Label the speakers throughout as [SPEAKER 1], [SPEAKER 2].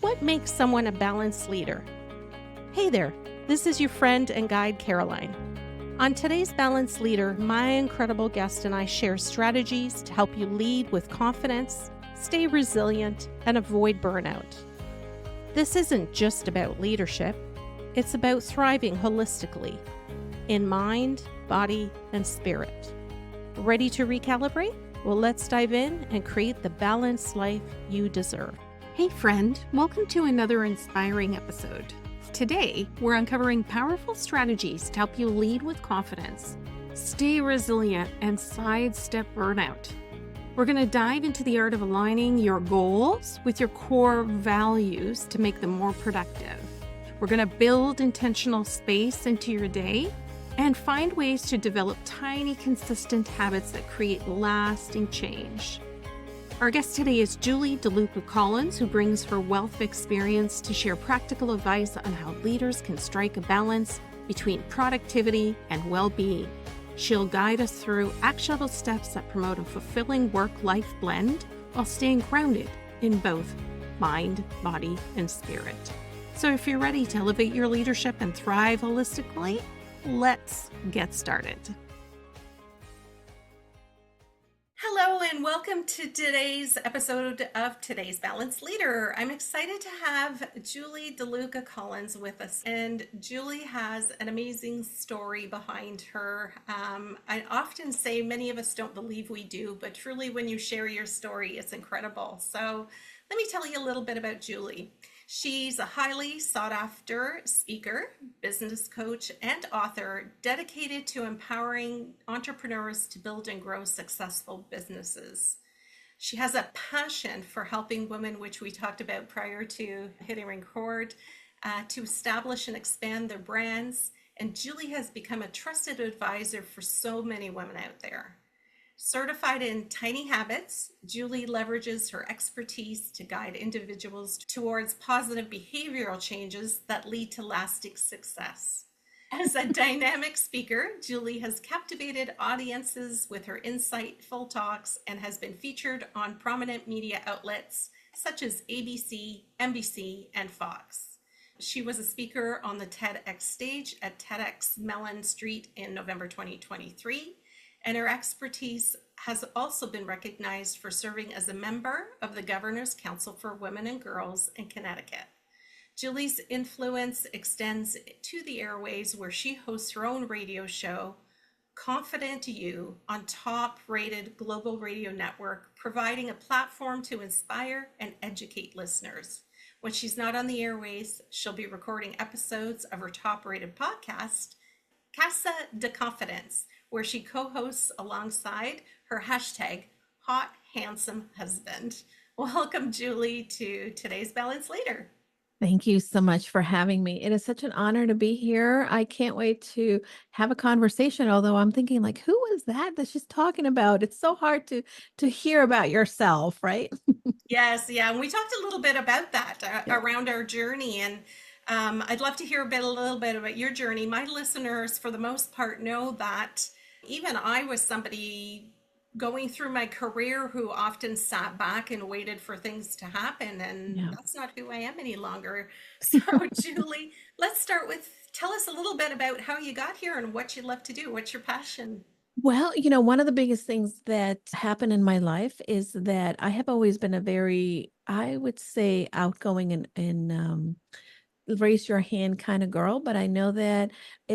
[SPEAKER 1] What makes someone a balanced leader? Hey there, this is your friend and guide, Caroline. On today's Balanced Leader, my incredible guest and I share strategies to help you lead with confidence, stay resilient, and avoid burnout. This isn't just about leadership, it's about thriving holistically in mind, body, and spirit. Ready to recalibrate? Well, let's dive in and create the balanced life you deserve.
[SPEAKER 2] Hey friend, welcome to another inspiring episode. Today, we're uncovering powerful strategies to help you lead with confidence, stay resilient, and sidestep burnout. We're going to dive into the art of aligning your goals with your core values to make them more productive. We're going to build intentional space into your day and find ways to develop tiny, consistent habits that create lasting change. Our guest today is Julie DeLuca Collins, who brings her wealth of experience to share practical advice on how leaders can strike a balance between productivity and well-being. She'll guide us through actionable steps that promote a fulfilling work-life blend while staying grounded in both mind, body, and spirit. So if you're ready to elevate your leadership and thrive holistically, let's get started. Hello and welcome to today's episode of Today's Balanced Leader. I'm excited to have Julie DeLuca Collins with us, and Julie has an amazing story behind her. I often say many of us don't believe we do, but truly when you share your story, it's incredible. So let me tell you a little bit about Julie. She's a highly sought after speaker, business coach, and author dedicated to empowering entrepreneurs to build and grow successful businesses. She has a passion for helping women, which we talked about prior to hitting record, to establish and expand their brands. And Julie has become a trusted advisor for so many women out there. Certified in tiny habits, Julie leverages her expertise to guide individuals towards positive behavioral changes that lead to lasting success. As a dynamic speaker, Julie has captivated audiences with her insightful talks and has been featured on prominent media outlets such as ABC, NBC, and Fox. She was a speaker on the TEDx stage at TEDx Mellon Street in November 2023. And her expertise has also been recognized for serving as a member of the Governor's Council for Women and Girls in Connecticut. Julie's influence extends to the airways, where she hosts her own radio show, Confident You, on top-rated global radio network, providing a platform to inspire and educate listeners. When she's not on the airways, she'll be recording episodes of her top-rated podcast, Casa de Confidence, where she co-hosts alongside her hashtag hot handsome husband. Welcome, Julie, to today's Balanced Leader.
[SPEAKER 3] Thank you so much for having me. It is such an honor to be here. I can't wait to have a conversation, although I'm thinking like, who is that she's talking about? It's so hard to hear about yourself, right?
[SPEAKER 1] Yes, yeah. And we talked a little bit about that around our journey, and I'd love to hear a little bit about your journey. My listeners, for the most part, know that even I was somebody going through my career who often sat back and waited for things to happen, and that's not who I am any longer. So Julie, let's start with, tell us a little bit about how you got here and what you love to do. What's your passion?
[SPEAKER 3] Well, one of the biggest things that happened in my life is that I have always been a very, I would say, outgoing and raise your hand kind of girl, but I know that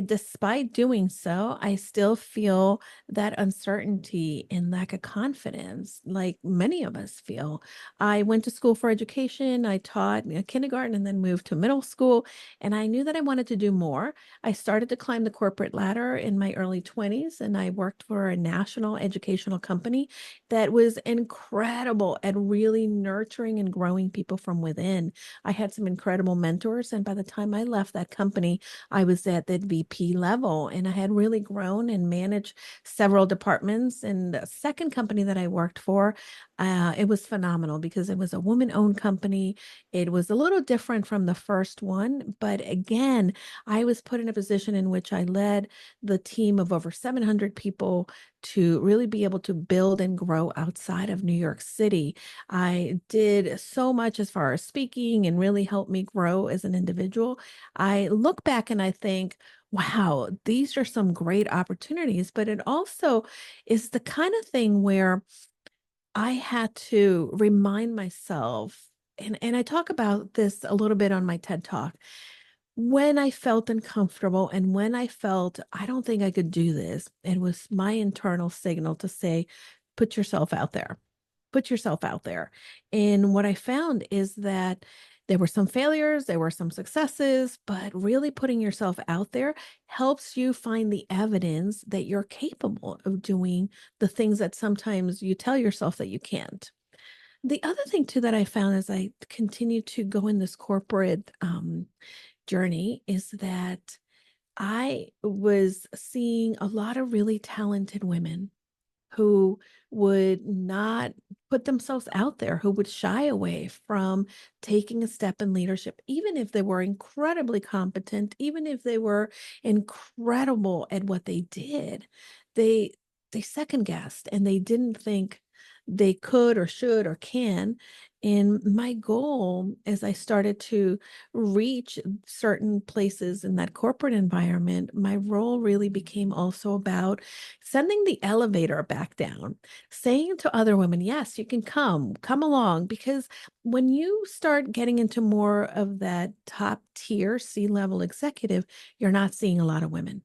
[SPEAKER 3] despite doing so, I still feel that uncertainty and lack of confidence, like many of us feel. I went to school for education. I taught kindergarten and then moved to middle school, and I knew that I wanted to do more. I started to climb the corporate ladder in my early 20s, and I worked for a national educational company that was incredible at really nurturing and growing people from within. I had some incredible mentors, and by the time I left that company, I was at the VP level, and I had really grown and managed several departments. And the second company that I worked for, It was phenomenal because it was a woman-owned company. It was a little different from the first one, but again, I was put in a position in which I led the team of over 700 people to really be able to build and grow outside of New York City. I did so much as far as speaking and really helped me grow as an individual. I look back and I think, wow, these are some great opportunities, but it also is the kind of thing where I had to remind myself, and I talk about this a little bit on my TED Talk, when I felt uncomfortable and when I felt I don't think I could do this, it was my internal signal to say, put yourself out there. Put yourself out there. And what I found is that there were some failures, there were some successes, but really putting yourself out there helps you find the evidence that you're capable of doing the things that sometimes you tell yourself that you can't. The other thing too that I found as I continue to go in this corporate journey is that I was seeing a lot of really talented women who would not put themselves out there, who would shy away from taking a step in leadership, even if they were incredibly competent, even if they were incredible at what they did. They they second guessed and they didn't think they could or should or can. And my goal as I started to reach certain places in that corporate environment, my role really became also about sending the elevator back down, saying to other women, yes, you can come along. Because when you start getting into more of that top tier C-level executive, you're not seeing a lot of women.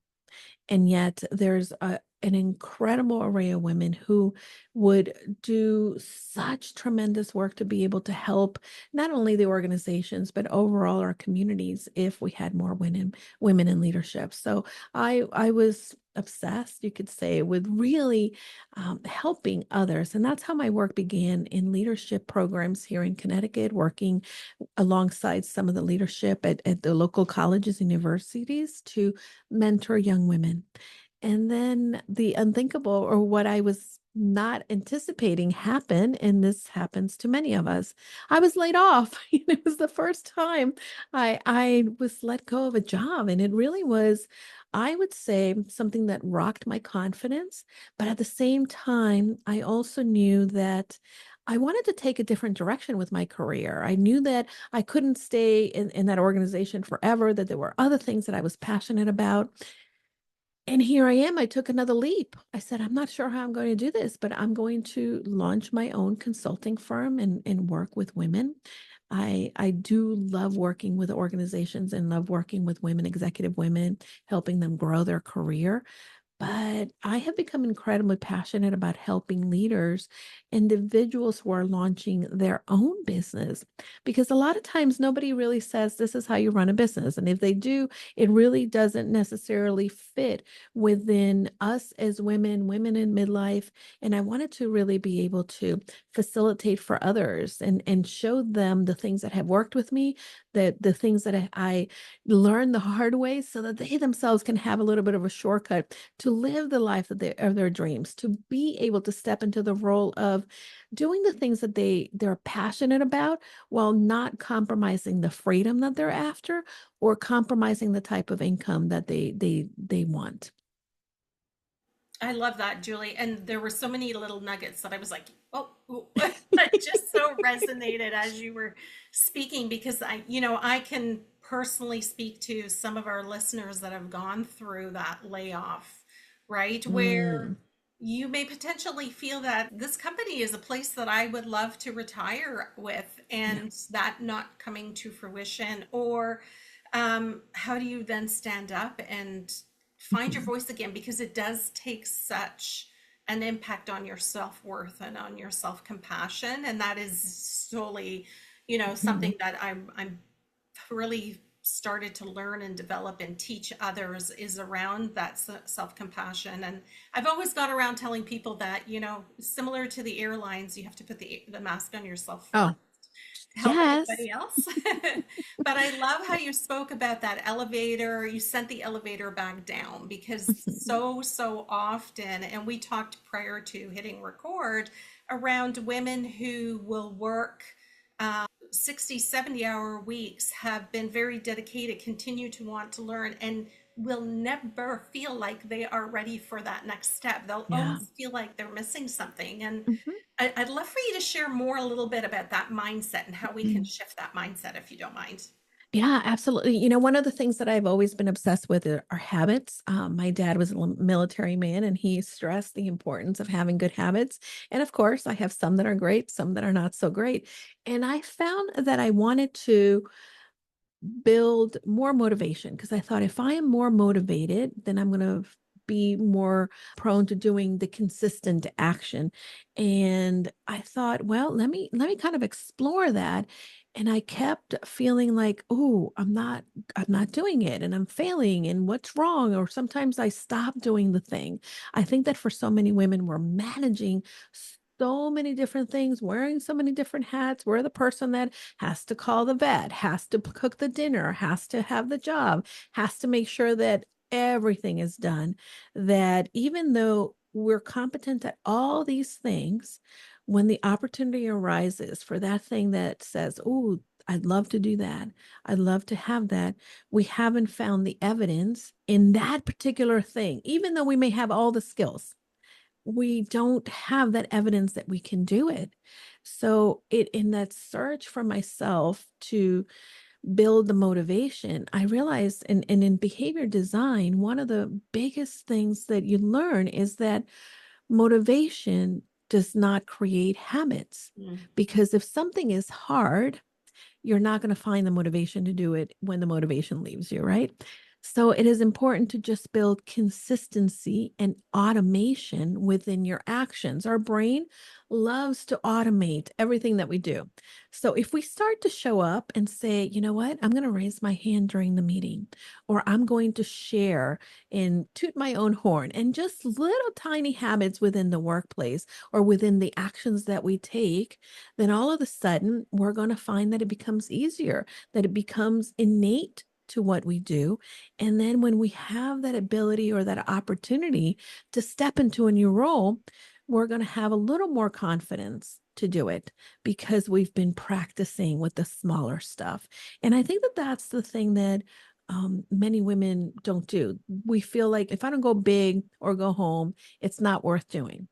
[SPEAKER 3] And yet there's an incredible array of women who would do such tremendous work to be able to help not only the organizations, but overall our communities if we had more women in leadership. So I was obsessed, you could say, with really helping others. And that's how my work began in leadership programs here in Connecticut, working alongside some of the leadership at the local colleges and universities to mentor young women. And then the unthinkable, or what I was not anticipating, happened, and this happens to many of us. I was laid off. It was the first time I was let go of a job, and it really was, I would say, something that rocked my confidence. But at the same time, I also knew that I wanted to take a different direction with my career. I knew that I couldn't stay in that organization forever, that there were other things that I was passionate about. And here I am. I took another leap. I said, I'm not sure how I'm going to do this, but I'm going to launch my own consulting firm and work with women. I do love working with organizations and love working with women, executive women, helping them grow their career. But I have become incredibly passionate about helping leaders, individuals who are launching their own business, because a lot of times nobody really says this is how you run a business. And if they do, it really doesn't necessarily fit within us as women in midlife. And I wanted to really be able to facilitate for others and show them the things that have worked with me, that the things that I learned the hard way so that they themselves can have a little bit of a shortcut to live the life that of their dreams, to be able to step into the role of doing the things that they're passionate about while not compromising the freedom that they're after or compromising the type of income that they want.
[SPEAKER 2] I love that, Julie. And there were so many little nuggets that I was like, oh, that just so resonated as you were speaking, because I can personally speak to some of our listeners that have gone through that layoff, right? Where
[SPEAKER 3] Mm,
[SPEAKER 2] you may potentially feel that this company is a place that I would love to retire with,
[SPEAKER 3] yeah.
[SPEAKER 2] and that not coming to fruition. Or how do you then stand up and find your
[SPEAKER 3] Mhm.
[SPEAKER 2] voice again? Because it does take such an impact on your self-worth and on your self-compassion. And that is solely,
[SPEAKER 3] Mhm.
[SPEAKER 2] something that I'm really started to learn and develop and teach others, is around that self-compassion. And I've always got around telling people that, similar to the airlines, you have to put the mask on yourself first
[SPEAKER 3] Oh,
[SPEAKER 2] to help
[SPEAKER 3] yes.
[SPEAKER 2] anybody else. But I love how you spoke about that elevator. You sent the elevator back down, because so often, and we talked prior to hitting record around women who will work 60, 70-hour weeks, have been very dedicated, continue to want to learn, and will never feel like they are ready for that next step. They'll
[SPEAKER 3] Yeah.
[SPEAKER 2] always feel like they're missing something. And
[SPEAKER 3] Mhm.
[SPEAKER 2] I'd love for you to share more a little bit about that mindset and how we can shift that mindset, if you don't mind.
[SPEAKER 3] Yeah, absolutely. One of the things that I've always been obsessed with are habits. My dad was a military man, and he stressed the importance of having good habits. And of course, I have some that are great, some that are not so great. And I found that I wanted to build more motivation because I thought if I am more motivated, then I'm going to be more prone to doing the consistent action. And I thought, well, let me kind of explore that. And I kept feeling like, oh, I'm not doing it and I'm failing and what's wrong? Or sometimes I stop doing the thing. I think that for so many women, we're managing so many different things, wearing so many different hats. We're the person that has to call the vet, has to cook the dinner, has to have the job, has to make sure that everything is done. That even though we're competent at all these things, when the opportunity arises for that thing that says, "Oh, I'd love to do that. I'd love to have that," we haven't found the evidence in that particular thing, even though we may have all the skills, we don't have that evidence that we can do it. So it in that search for myself to build the motivation, I realized and in behavior design, one of the biggest things that you learn is that motivation does not create habits.
[SPEAKER 2] Mm.
[SPEAKER 3] Because if something is hard, you're not going to find the motivation to do it when the motivation leaves you, right? So it is important to just build consistency and automation within your actions. Our brain loves to automate everything that we do. So if we start to show up and say, you know what, I'm going to raise my hand during the meeting, or I'm going to share and toot my own horn, and just little tiny habits within the workplace or within the actions that we take, then all of a sudden we're going to find that it becomes easier, that it becomes innate to what we do. And then when we have that ability or that opportunity to step into a new role, we're going to have a little more confidence to do it because we've been practicing with the smaller stuff. And I think that that's the thing that many women don't do. We feel like if I don't go big or go home, it's not worth doing.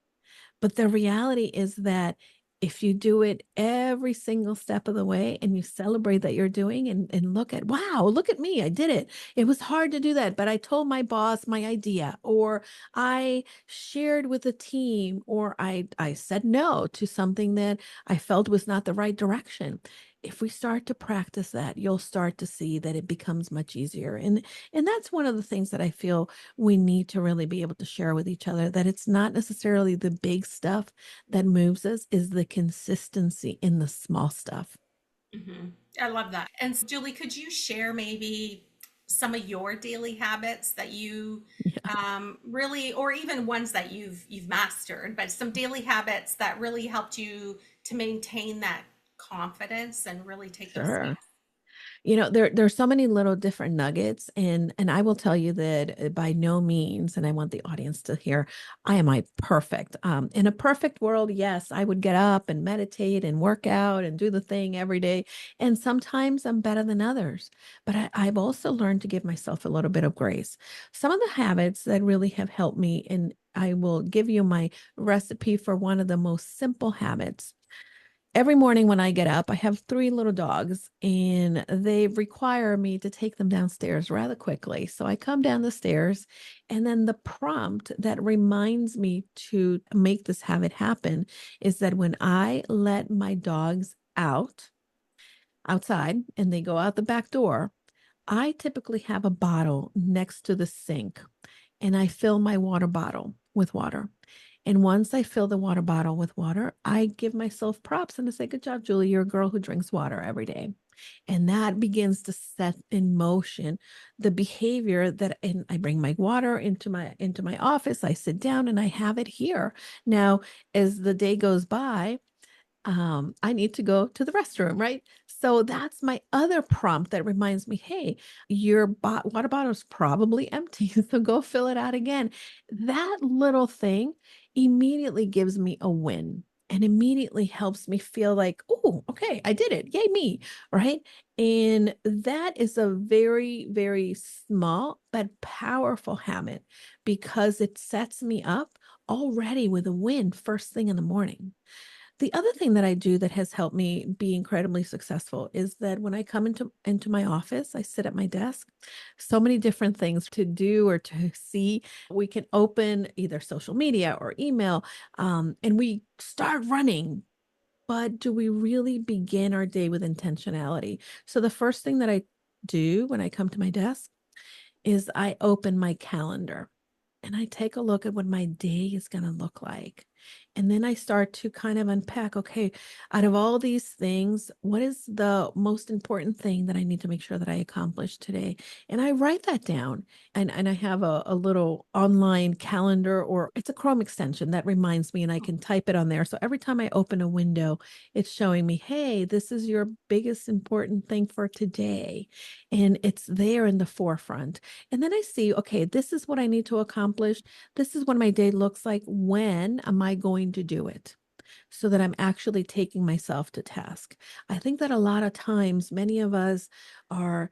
[SPEAKER 3] But the reality is that if you do it every single step of the way and you celebrate that you're doing and look at, wow, look at me, I did it. It was hard to do that, but I told my boss my idea, or I shared with the team, or I said no to something that I felt was not the right direction. If we start to practice that, you'll start to see that it becomes much easier. And that's one of the things that I feel we need to really be able to share with each other, that it's not necessarily the big stuff that moves us, is the consistency in the small stuff.
[SPEAKER 2] Hmm. I love that. And so, Julie, could you share maybe some of your daily habits that you
[SPEAKER 3] Yeah,
[SPEAKER 2] really, or even ones that you've mastered, but some daily habits that really helped you to maintain that confidence and really take those
[SPEAKER 3] sure.
[SPEAKER 2] steps?
[SPEAKER 3] There's so many little different nuggets, and I will tell you that by no means, and I want the audience to hear, I am I perfect. In a perfect world, yes, I would get up and meditate and work out and do the thing every day. And sometimes I'm better than others, but I've also learned to give myself a little bit of grace. Some of the habits that really have helped me, and I will give you my recipe for one of the most simple habits. Every morning when I get up, I have three little dogs, and they require me to take them downstairs rather quickly. So I come down the stairs, and then the prompt that reminds me to make this habit happen is that when I let my dogs outside and they go out the back door, I typically have a bottle next to the sink, and I fill my water bottle with water. And once I fill the water bottle with water, I give myself props and I say, "Good job, Julie. You're a girl who drinks water every day." And that begins to set in motion the behavior that, and I bring my water into my office. I sit down and I have it here. Now, as the day goes by, I need to go to the restroom, right? So that's my other prompt that reminds me, hey, your water bottle is probably empty. So go fill it out again. That little thing immediately gives me a win. and immediately helps me feel like, oh, okay, I did it. Yay, me. Right. And that is a very, very small but powerful habit because it sets me up already with a win first thing in the morning. The other thing that I do that has helped me be incredibly successful is that when I come into my office, I sit at my desk. So many different things to do or to see. We can open either social media or email, and we start running. But do we really begin our day with intentionality? So the first thing that I do when I come to my desk is I open my calendar and I take a look at what my day is going to look like. And then I start to kind of unpack, okay, out of all these things, what is the most important thing that I need to make sure that I accomplish today? And I write that down. And I have a little online calendar, or it's a Chrome extension that reminds me, and I can type it on there. So every time I open a window, it's showing me, hey, this is your biggest important thing for today. And it's there in the forefront. And then I see, okay, this is what I need to accomplish. This is what my day looks like. When am I going to do it? So that I'm actually taking myself to task. I think that a lot of times, many of us are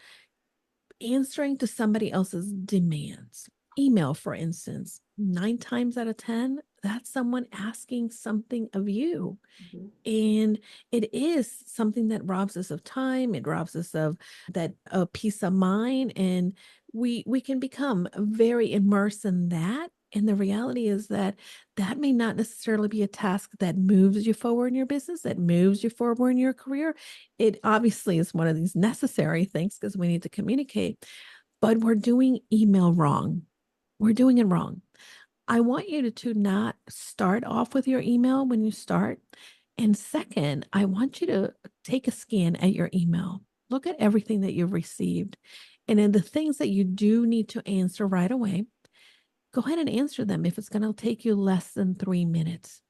[SPEAKER 3] answering to somebody else's demands. Email, for instance, 9 times out of 10, that's someone asking something of you.
[SPEAKER 2] Mhm.
[SPEAKER 3] And it is something that robs us of time. It robs us of that peace of mind, and we can become very immersed in that. And the reality is that that may not necessarily be a task that moves you forward in your business, that moves you forward in your career. It obviously is one of these necessary things because we need to communicate, but we're doing email wrong. We're doing it wrong. I want you to not start off with your email when you start. And second, I want you to take a scan at your email. Look at everything that you've received. And then the things that you do need to answer right away, go ahead and answer them if it's going to take you less than 3 minutes.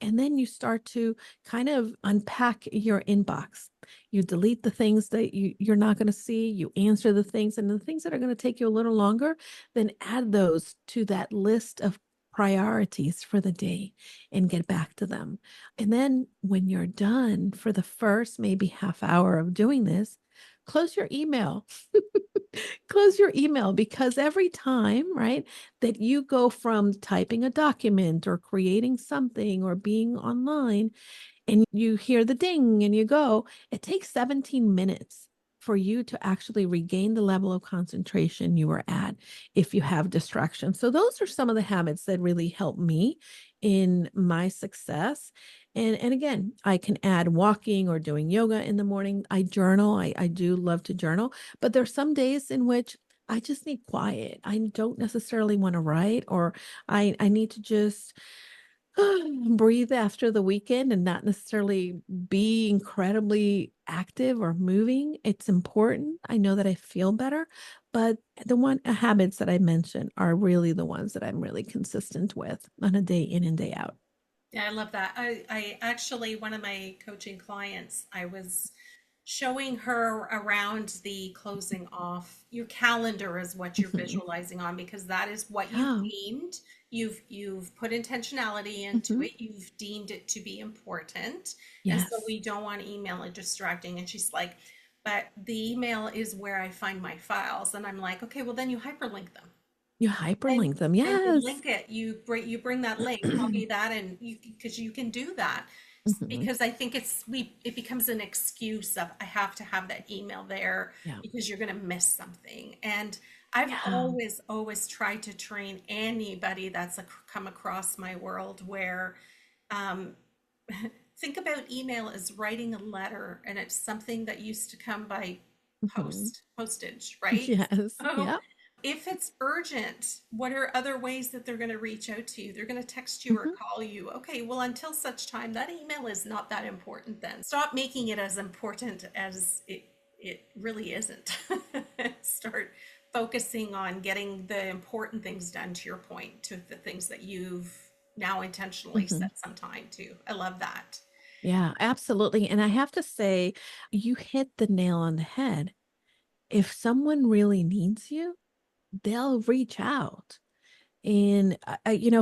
[SPEAKER 3] And then you start to kind of unpack your inbox. You delete the things that you're not going to see, you answer the things, and the things that are going to take you a little longer, then add those to that list of priorities for the day and get back to them. And then when you're done for the first maybe half hour of doing this, close your email. Close your email, because every time, right, that you go from typing a document or creating something or being online and you hear the ding and you go, it takes 17 minutes for you to actually regain the level of concentration you were at if you have distractions. So those are some of the habits that really help me in my success. And again, I can add walking or doing yoga in the morning. I journal. I do love to journal, but there's some days in which I just need quiet. I don't necessarily want to write, or I need to just breathe after the weekend and not necessarily be incredibly active or moving. It's important. I know that I feel better, but the habits that I mentioned are really the ones that I'm really consistent with on a day in and day out.
[SPEAKER 2] Yeah, I love that. I actually, one of my coaching clients, I was showing her around the closing off. Your calendar is what you're
[SPEAKER 3] Mhm.
[SPEAKER 2] visualizing on, because that is what you've
[SPEAKER 3] Oh,
[SPEAKER 2] deemed. You've put intentionality into
[SPEAKER 3] mhm.
[SPEAKER 2] it. You've deemed it to be important. And so
[SPEAKER 3] Yes.
[SPEAKER 2] we don't want email it distracting. And she's like, but the email is where I find my files. And I'm like, okay, well then you hyperlink them.
[SPEAKER 3] You
[SPEAKER 2] And
[SPEAKER 3] hyperlink them.
[SPEAKER 2] you
[SPEAKER 3] Yes.
[SPEAKER 2] link it, you bring that link, copy that, and you, because you can do that.
[SPEAKER 3] Mhm.
[SPEAKER 2] Because I think it becomes an excuse of I have to have that email there
[SPEAKER 3] Yeah.
[SPEAKER 2] because you're going to miss something. And I've
[SPEAKER 3] Yeah.
[SPEAKER 2] always tried to train anybody that's come across my world where, um, think about email as writing a letter, and it's something that used to come by
[SPEAKER 3] Mhm.
[SPEAKER 2] postage, right?
[SPEAKER 3] Yes.
[SPEAKER 2] So
[SPEAKER 3] Yeah.
[SPEAKER 2] if it's urgent, what are other ways that they're going to reach out to you? They're going to text you or
[SPEAKER 3] Mhm.
[SPEAKER 2] call you. Okay, well, until such time, that email is not that important then. Stop making it as important as it really isn't. Start focusing on getting the important things done, to your point, to the things that you've now intentionally
[SPEAKER 3] Mhm.
[SPEAKER 2] set some time to. I love that.
[SPEAKER 3] Yeah, absolutely. And I have to say, you hit the nail on the head. If someone really needs you, they'll reach out. And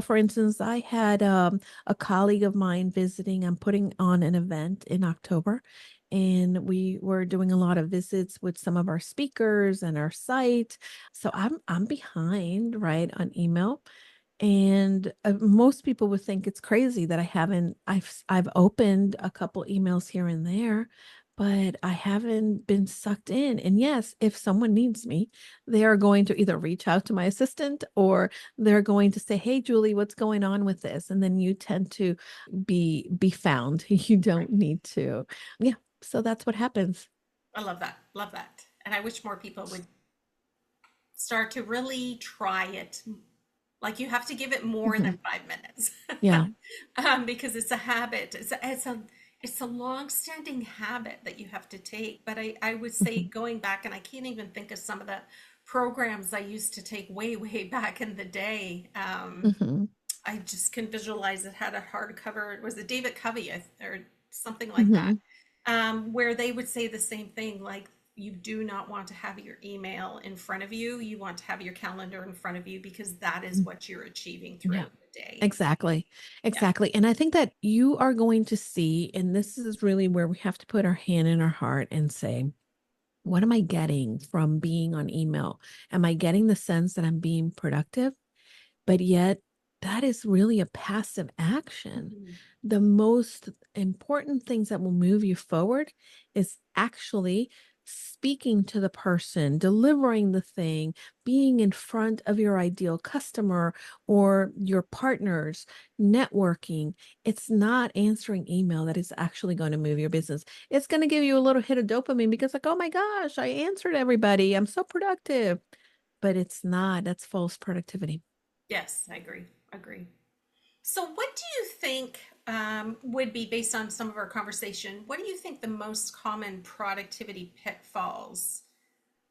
[SPEAKER 3] for instance, I had a colleague of mine visiting. I'm putting on an event in October, and we were doing a lot of visits with some of our speakers and our site. So I'm behind, right, on email. And most people would think it's crazy that I've opened a couple emails here and there, but I haven't been sucked in. And yes, if someone needs me, they are going to either reach out to my assistant or they're going to say, "Hey, Julie, what's going on with this?" And then you tend to be found. You don't need to. Yeah. So that's what happens.
[SPEAKER 2] I love that. Love that. And I wish more people would start to really try it. Like you have to give it more than
[SPEAKER 3] Mhm.
[SPEAKER 2] 5 minutes,
[SPEAKER 3] Yeah.
[SPEAKER 2] because it's a habit. It's a long-standing habit that you have to take. But I would say
[SPEAKER 3] Mhm.
[SPEAKER 2] going back, and I can't even think of some of the programs I used to take way, way back in the day.
[SPEAKER 3] Mhm.
[SPEAKER 2] I just can visualize it had a hardcover. It was a David Covey or something like that,
[SPEAKER 3] Mhm.
[SPEAKER 2] where they would say the same thing, like you do not want to have your email in front of you. You want to have your calendar in front of you because that is what you're achieving
[SPEAKER 3] Yeah.
[SPEAKER 2] throughout the day.
[SPEAKER 3] Exactly.
[SPEAKER 2] Yeah.
[SPEAKER 3] Exactly. And I think that you are going to see, and this is really where we have to put our hand in our heart and say, what am I getting from being on email? Am I getting the sense that I'm being productive? But yet, that is really a passive action.
[SPEAKER 2] Mhm.
[SPEAKER 3] The most important things that will move you forward is actually speaking to the person, delivering the thing, being in front of your ideal customer or your partners, networking. It's not answering email that is actually going to move your business. It's going to give you a little hit of dopamine because, like, oh my gosh, I answered everybody. I'm so productive. But it's not. That's false productivity.
[SPEAKER 2] Yes, I agree. Agree. So, what do you think would be, based on some of our conversation, what do you think the most common productivity pitfalls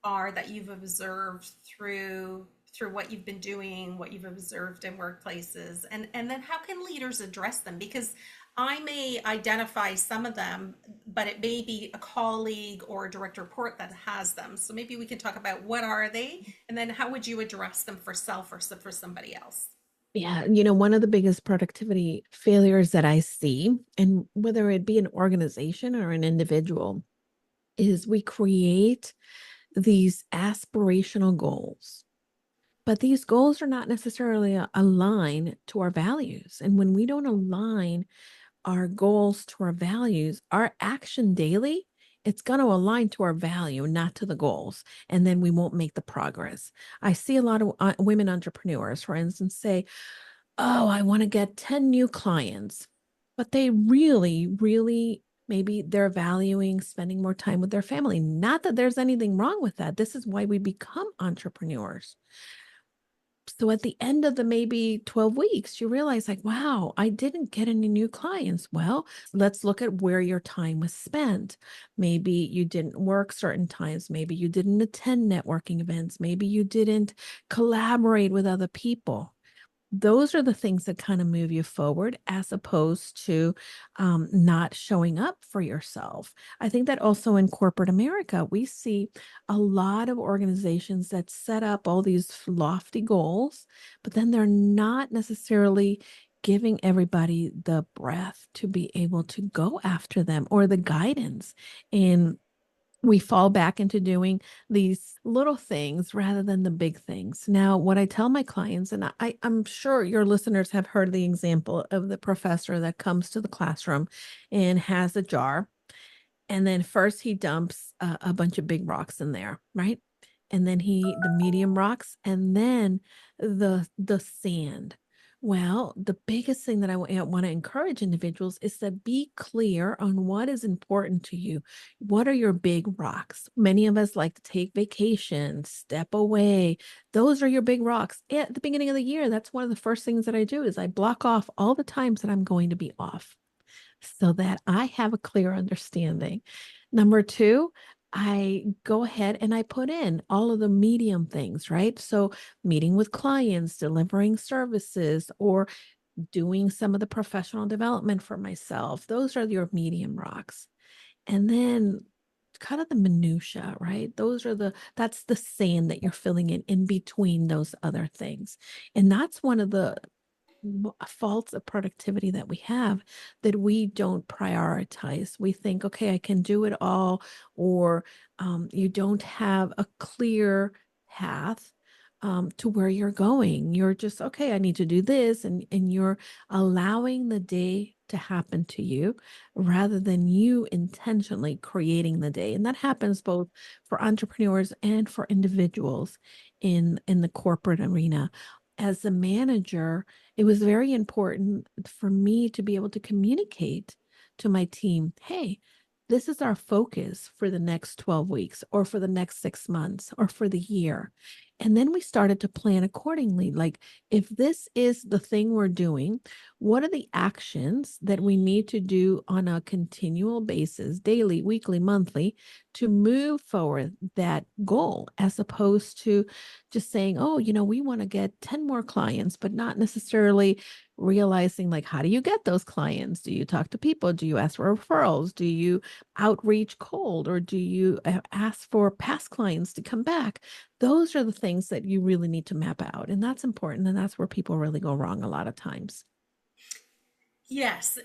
[SPEAKER 2] are that you've observed through what you've been doing, what you've observed in workplaces, and then how can leaders address them? Because I may identify some of them, but it may be a colleague or a direct report that has them. So maybe we can talk about what are they, and then how would you address them for self or for somebody else?
[SPEAKER 3] Yeah, one of the biggest productivity failures that I see, and whether it be an organization or an individual, is we create these aspirational goals. But these goals are not necessarily aligned to our values. And when we don't align our goals to our values, our action daily, it's going to align to our value, not to the goals. And then we won't make the progress. I see a lot of women entrepreneurs, for instance, say, "Oh, I want to get 10 new clients." But they really, really, maybe they're valuing spending more time with their family. Not that there's anything wrong with that. This is why we become entrepreneurs. So at the end of the maybe 12 weeks, you realize, like, wow, I didn't get any new clients. Well, let's look at where your time was spent. Maybe you didn't work certain times. Maybe you didn't attend networking events. Maybe you didn't collaborate with other people. Those are the things that kind of move you forward as opposed to not showing up for yourself. I think that also in corporate America, we see a lot of organizations that set up all these lofty goals, but then they're not necessarily giving everybody the breath to be able to go after them or the guidance. And we fall back into doing these little things rather than the big things. Now, what I tell my clients, and I'm sure your listeners have heard the example of the professor that comes to the classroom and has a jar. And then first he dumps a bunch of big rocks in there, right? And then the medium rocks, and then the sand. Well, the biggest thing that I want to encourage individuals is to be clear on what is important to you. What are your big rocks? Many of us like to take vacations, step away. Those are your big rocks. At the beginning of the year, that's one of the first things that I do is I block off all the times that I'm going to be off so that I have a clear understanding. Number two, I go ahead and I put in all of the medium things, right? So, meeting with clients, delivering services, or doing some of the professional development for myself. Those are your medium rocks. And then kind of the minutia, right? That's the sand that you're filling in between those other things. And that's one of the faults of productivity that we have, that we don't prioritize. We think, okay, I can do it all, or you don't have a clear path to where you're going. You're just, okay, I need to do this, and you're allowing the day to happen to you rather than you intentionally creating the day. And that happens both for entrepreneurs and for individuals in the corporate arena. As a manager, it was very important for me to be able to communicate to my team, hey, this is our focus for the next 12 weeks, or for the next 6 months, or for the year. And then we started to plan accordingly. Like, if this is the thing we're doing, what are the actions that we need to do on a continual basis, daily, weekly, monthly, to move forward that goal, as opposed to just saying, oh, we want to get 10 more clients, but not necessarily realizing, like, how do you get those clients? Do you talk to people? Do you ask for referrals? Do you outreach cold, or do you ask for past clients to come back? Those are the things that you really need to map out. And that's important. And that's where people really go wrong a lot of times.
[SPEAKER 2] Yes.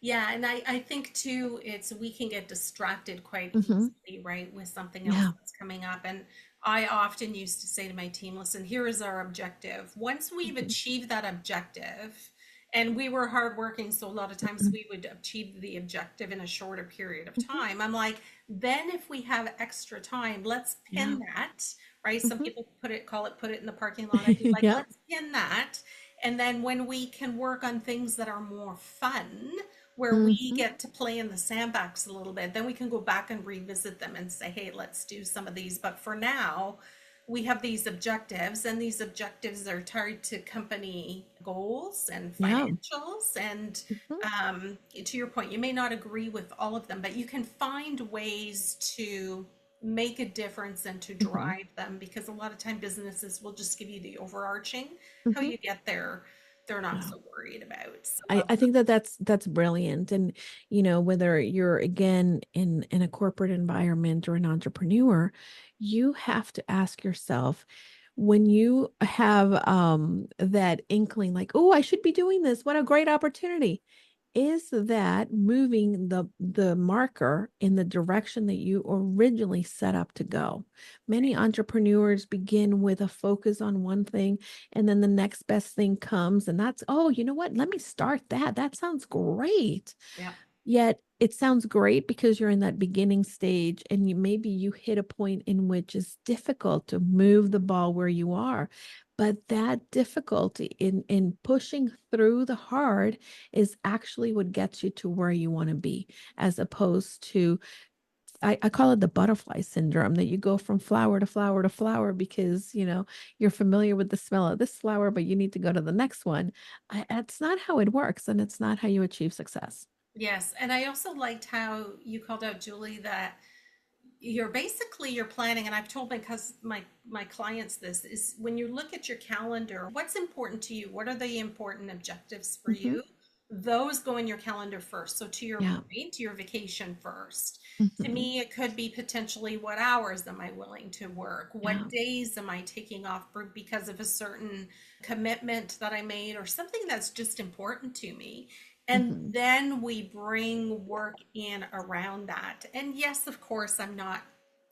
[SPEAKER 2] Yeah, and I think too, it's we can get distracted quite
[SPEAKER 3] Hmm.
[SPEAKER 2] easily, right, with something else
[SPEAKER 3] Yeah.
[SPEAKER 2] that's coming up. And I often used to say to my team, listen, here is our objective. Once we've
[SPEAKER 3] Mhm.
[SPEAKER 2] achieved that objective, and we were hardworking, so a lot of times
[SPEAKER 3] Mhm.
[SPEAKER 2] we would achieve the objective in a shorter period of
[SPEAKER 3] Mhm.
[SPEAKER 2] time. I'm like, then if we have extra time, let's
[SPEAKER 3] Yeah.
[SPEAKER 2] pin that, right? Some
[SPEAKER 3] Mhm.
[SPEAKER 2] people put it in the parking lot. I do like,
[SPEAKER 3] Yeah.
[SPEAKER 2] let's pin that, and then when we can work on things that are more fun, where we
[SPEAKER 3] Hmm.
[SPEAKER 2] get to play in the sandbox a little bit, then we can go back and revisit them and say, hey, let's do some of these. But for now, we have these objectives, and these objectives are tied to company goals and
[SPEAKER 3] Yeah.
[SPEAKER 2] financials. And
[SPEAKER 3] Mhm.
[SPEAKER 2] to your point, you may not agree with all of them, but you can find ways to make a difference and to
[SPEAKER 3] Mhm.
[SPEAKER 2] drive them, because a lot of time businesses will just give you the overarching. How
[SPEAKER 3] Mhm.
[SPEAKER 2] you get there, they're not
[SPEAKER 3] Yeah.
[SPEAKER 2] so worried about. So
[SPEAKER 3] I think that's brilliant. And whether you're, again, in a corporate environment or an entrepreneur, you have to ask yourself, when you have that inkling, like, oh, I should be doing this, what a great opportunity, is that moving the marker in the direction that you originally set up to go? Many entrepreneurs begin with a focus on one thing, and then the next best thing comes, and that's, oh, you know what? Let me start that. That sounds great.
[SPEAKER 2] yeah.
[SPEAKER 3] Yet it sounds great because you're in that beginning stage, and maybe you hit a point in which it's difficult to move the ball where you are. But that difficulty in pushing through the hard is actually what gets you to where you want to be, as opposed to, I call it the butterfly syndrome, that you go from flower to flower to flower because you're familiar with the smell of this flower, but you need to go to the next one. That's not how it works, and it's not how you achieve success.
[SPEAKER 2] Yes, and I also liked how you called out, Julie, that you're planning, and I've told my clients this, is when you look at your calendar, what's important to you? What are the important objectives for
[SPEAKER 3] Mhm.
[SPEAKER 2] you? Those go in your calendar first. So to your
[SPEAKER 3] Yeah.
[SPEAKER 2] point, your vacation first. To
[SPEAKER 3] Mhm.
[SPEAKER 2] me, it could be potentially, what hours am I willing to work?
[SPEAKER 3] Yeah.
[SPEAKER 2] What days am I taking off because of a certain commitment that I made, or something that's just important to me? And
[SPEAKER 3] Mhm.
[SPEAKER 2] then we bring work in around that. And yes, of course, I'm not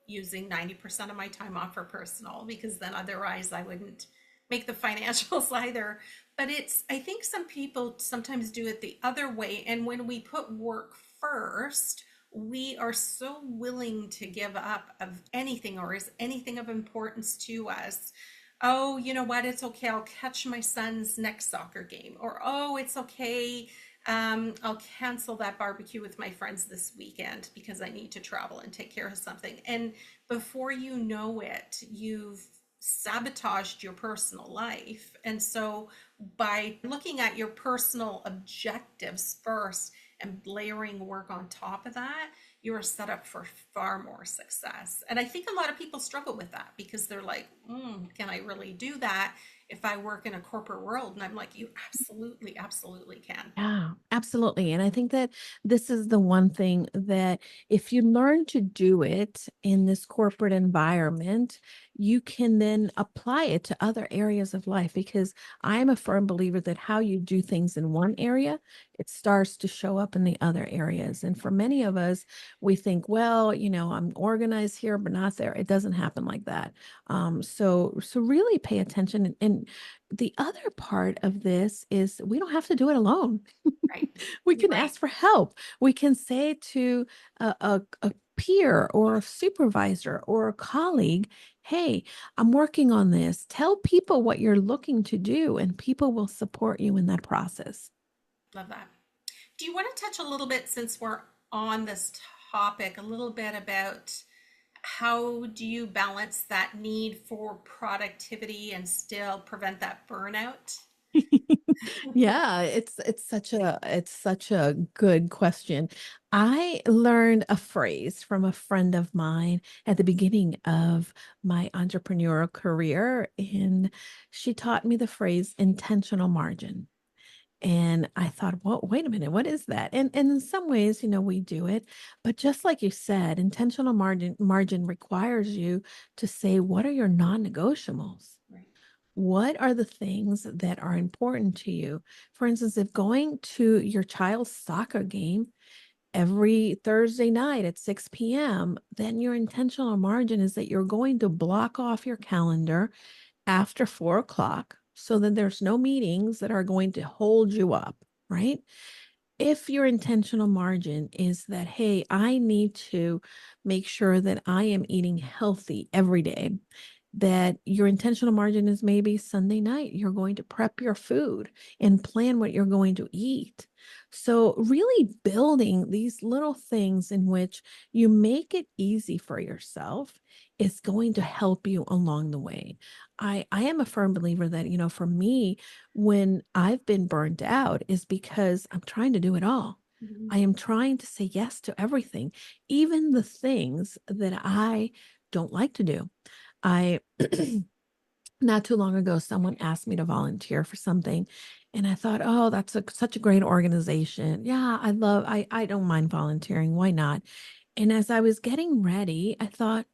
[SPEAKER 2] using 90% of my time off for personal, because then otherwise I wouldn't make the financials either. But I think some people sometimes do it the other way. And when we put work first, we are so willing to give up of anything, or is anything of importance to us. Oh, you know what? It's okay. I'll catch my son's next soccer game. Or, oh, it's okay. I'll cancel that barbecue with my friends this weekend because I need to travel and take care of something. And before you know it, you've sabotaged your personal life. And so by looking at your personal objectives first and layering work on top of that, you are set up for far more success. And I think a lot of people struggle with that, because they're like, can I really do that if I work in a corporate world. And I'm like, you absolutely, absolutely can.
[SPEAKER 3] Yeah, absolutely. And I think that this is the one thing that if you learn to do it in this corporate environment, you can then apply it to other areas of life because I'm a firm believer that how you do things in one area, it starts to show up in the other areas. And for many of us, we think, well, I'm organized here, but not there. It doesn't happen like that. So really pay attention. And the other part of this is we don't have to do it alone.
[SPEAKER 2] Right.
[SPEAKER 3] We can
[SPEAKER 2] Right.
[SPEAKER 3] ask for help. We can say to a peer or a supervisor or a colleague, hey, I'm working on this. Tell people what you're looking to do, and people will support you in that process.
[SPEAKER 2] Love that. Do you want to touch a little bit, since we're on this topic, a little bit about how do you balance that need for productivity and still prevent that burnout?
[SPEAKER 3] Yeah, it's such a good question. I learned a phrase from a friend of mine at the beginning of my entrepreneurial career, and she taught me the phrase intentional margin. And I thought, well, wait a minute, what is that? And in some ways, we do it, but just like you said, intentional margin requires you to say, what are your non-negotiables?
[SPEAKER 2] Right.
[SPEAKER 3] What are the things that are important to you? For instance, if going to your child's soccer game every Thursday night at 6 p.m., then your intentional margin is that you're going to block off your calendar after 4 o'clock so that there's no meetings that are going to hold you up, right? If your intentional margin is that, hey, I need to make sure that I am eating healthy every day, that your intentional margin is maybe Sunday night, you're going to prep your food and plan what you're going to eat. So, really building these little things in which you make it easy for yourself is going to help you along the way. I am a firm believer that, for me, when I've been burned out is because I'm trying to do it all.
[SPEAKER 2] Mhm.
[SPEAKER 3] I am trying to say yes to everything, even the things that I don't like to do. I not too long ago, someone asked me to volunteer for something, and I thought, "Oh, that's such a great organization. Yeah, I don't mind volunteering. Why not?" And as I was getting ready, I thought,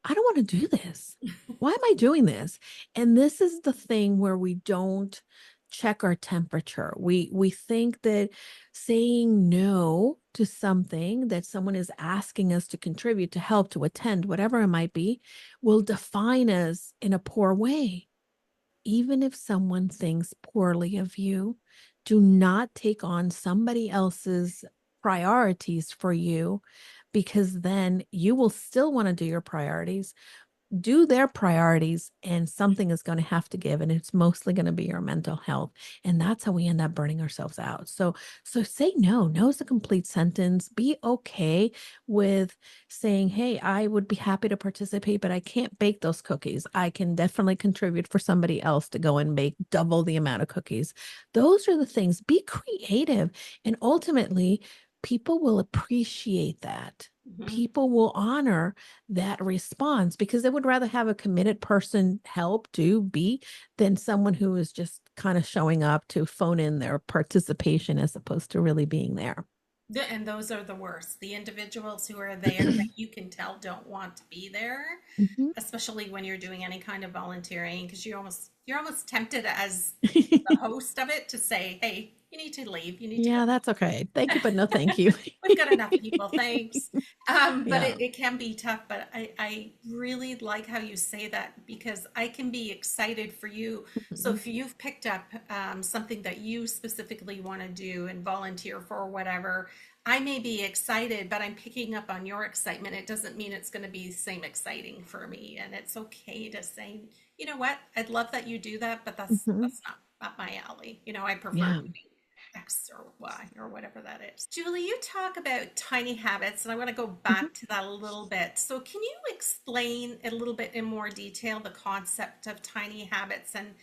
[SPEAKER 3] I don't want to do this. Why am I doing this? And this is the thing where we don't check our temperature. We think that saying no to something that someone is asking us to contribute, to help, to attend, whatever it might be, will define us in a poor way. Even if someone thinks poorly of you, do not take on somebody else's priorities for you, because then you will still want to do your priorities, do their priorities, and something is going to have to give, and it's mostly going to be your mental health, and that's how we end up burning ourselves out. So say no. No is a complete sentence. Be okay with saying, hey, I would be happy to participate, but I can't bake those cookies. I can definitely contribute for somebody else to go and bake double the amount of cookies. Those are the things. Be creative, and ultimately people will appreciate that.
[SPEAKER 2] Mhm.
[SPEAKER 3] People will honor that response because they would rather have a committed person help do be than someone who is just kind of showing up to phone in their participation as opposed to really being there.
[SPEAKER 2] And those are the worst. The individuals who are there that you can tell don't want to be there,
[SPEAKER 3] Mhm.
[SPEAKER 2] especially when you're doing any kind of volunteering, because you're almost tempted as the host of it to say, "Hey, you need to leave. You need to go."
[SPEAKER 3] Yeah, that's okay. Thank you, but no thank you.
[SPEAKER 2] We've got enough people, thanks. But
[SPEAKER 3] Yeah.
[SPEAKER 2] it can be tough. But I really like how you say that, because I can be excited for you. So
[SPEAKER 3] Mhm.
[SPEAKER 2] if you've picked up something that you specifically want to do and volunteer for or whatever, I may be excited, but I'm picking up on your excitement. It doesn't mean it's going to be the same exciting for me. And it's okay to say, you know what, I'd love that you do that, but that's
[SPEAKER 3] Mhm.
[SPEAKER 2] that's not up my alley. I prefer
[SPEAKER 3] Yeah.
[SPEAKER 2] doing X or Y or whatever that is. Julie, you talk about tiny habits, and I want to go
[SPEAKER 3] Mhm.
[SPEAKER 2] back to that a little bit. So, can you explain a little bit in more detail the concept of tiny habits and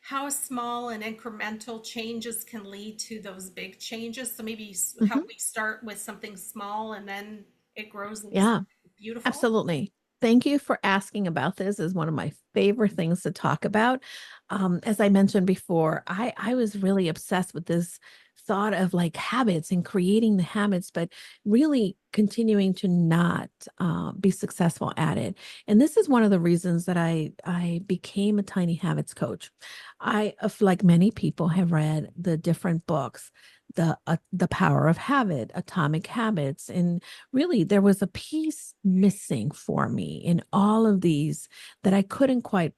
[SPEAKER 2] how small and incremental changes can lead to those big changes? So, maybe how
[SPEAKER 3] Mhm.
[SPEAKER 2] we start with something small and then it grows into
[SPEAKER 3] Yeah,
[SPEAKER 2] something beautiful.
[SPEAKER 3] absolutely. Thank you for asking about this. Is one of my favorite things to talk about. As I mentioned before, I was really obsessed with this thought of like habits and creating the habits, but really continuing to not be successful at it. And this is one of the reasons that I became a tiny habits coach. Like many people, have read the different books, the Power of Habit, Atomic Habits, and really there was a piece missing for me in all of these that I couldn't quite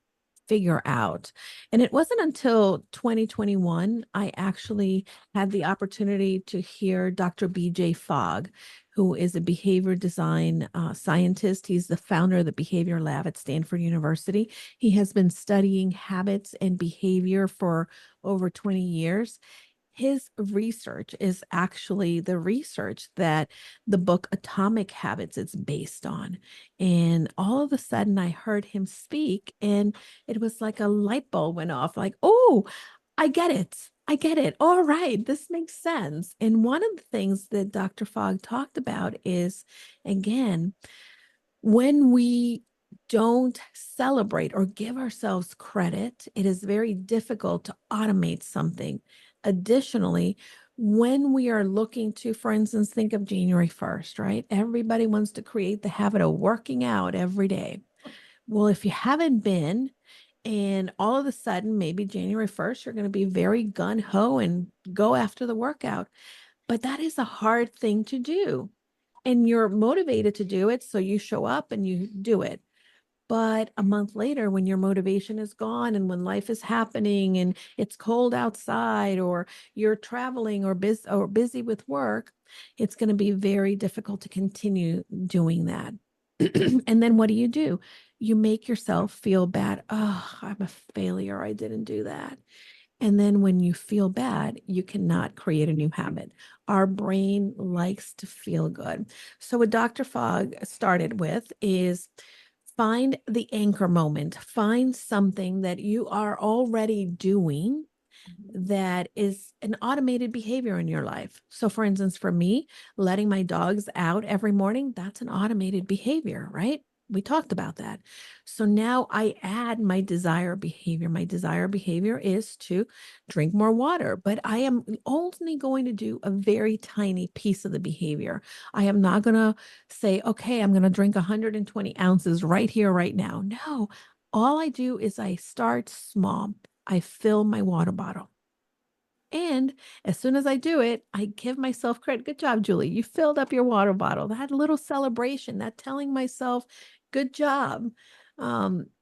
[SPEAKER 3] figure out. And it wasn't until 2021 I actually had the opportunity to hear Dr. BJ Fogg, who is a behavior design scientist. He's the founder of the Behavior Lab at Stanford University. He has been studying habits and behavior for over 20 years. His research is actually the research that the book Atomic Habits is based on. And all of a sudden I heard him speak, and it was like a light bulb went off, like, oh, I get it. I get it. All right, this makes sense. And one of the things that Dr. Fogg talked about is, again, when we don't celebrate or give ourselves credit, it is very difficult to automate something. Additionally, when we are looking to, for instance, think of January 1st, right? Everybody wants to create the habit of working out every day. Well, if you haven't been, and all of a sudden, maybe January 1st, you're going to be very gun ho and go after the workout. But that is a hard thing to do. And you're motivated to do it. So you show up and you do it. But a month later, when your motivation is gone and when life is happening and it's cold outside, or you're traveling or busy with work, it's going to be very difficult to continue doing that. And then what do? You make yourself feel bad. Oh, I'm a failure. I didn't do that. And then when you feel bad, you cannot create a new habit. Our brain likes to feel good. So what Dr. Fogg started with is find the anchor moment. Find something that you are already doing that is an automated behavior in your life. So for instance, for me, letting my dogs out every morning, that's an automated behavior, right? We talked about that. So now I add my desired behavior. My desired behavior is to drink more water, but I am only going to do a very tiny piece of the behavior. I am not going to say, okay, I'm going to drink 120 ounces right here, right now. No, all I do is I start small. I fill my water bottle. And as soon as I do it, I give myself credit. Good job, Julie. You filled up your water bottle. That little celebration, that telling myself, good job,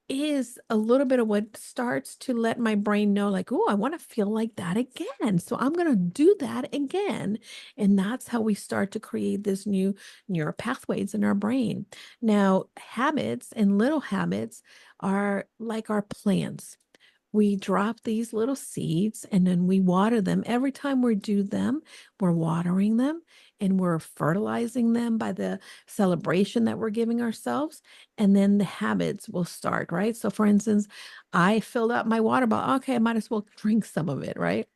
[SPEAKER 3] is a little bit of what starts to let my brain know, like, oh, I want to feel like that again. So I'm going to do that again. And that's how we start to create this new neural pathways in our brain. Now, habits and little habits are like our plants. We drop these little seeds and then we water them. Every time we do them, we're watering them and we're fertilizing them by the celebration that we're giving ourselves. And then the habits will start, right? So, for instance, I filled up my water bottle. Okay, I might as well drink some of it, right?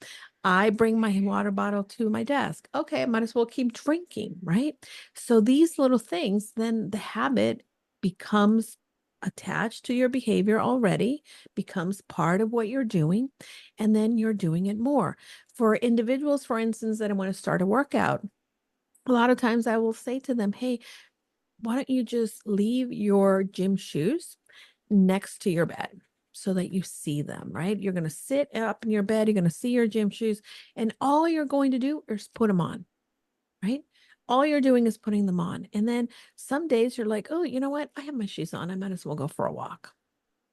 [SPEAKER 3] I bring my water bottle to my desk. Okay, I might as well keep drinking, right? So, these little things, then the habit becomes attached to your behavior already, becomes part of what you're doing, and then you're doing it more. For individuals, for instance, that I want to start a workout, a lot of times I will say to them, hey, why don't you just leave your gym shoes next to your bed so that you see them, right? You're going to sit up in your bed, you're going to see your gym shoes, and all you're going to do is put them on, right? All you're doing is putting them on. And then some days you're like, oh, you know what? I have my shoes on. I might as well go for a walk.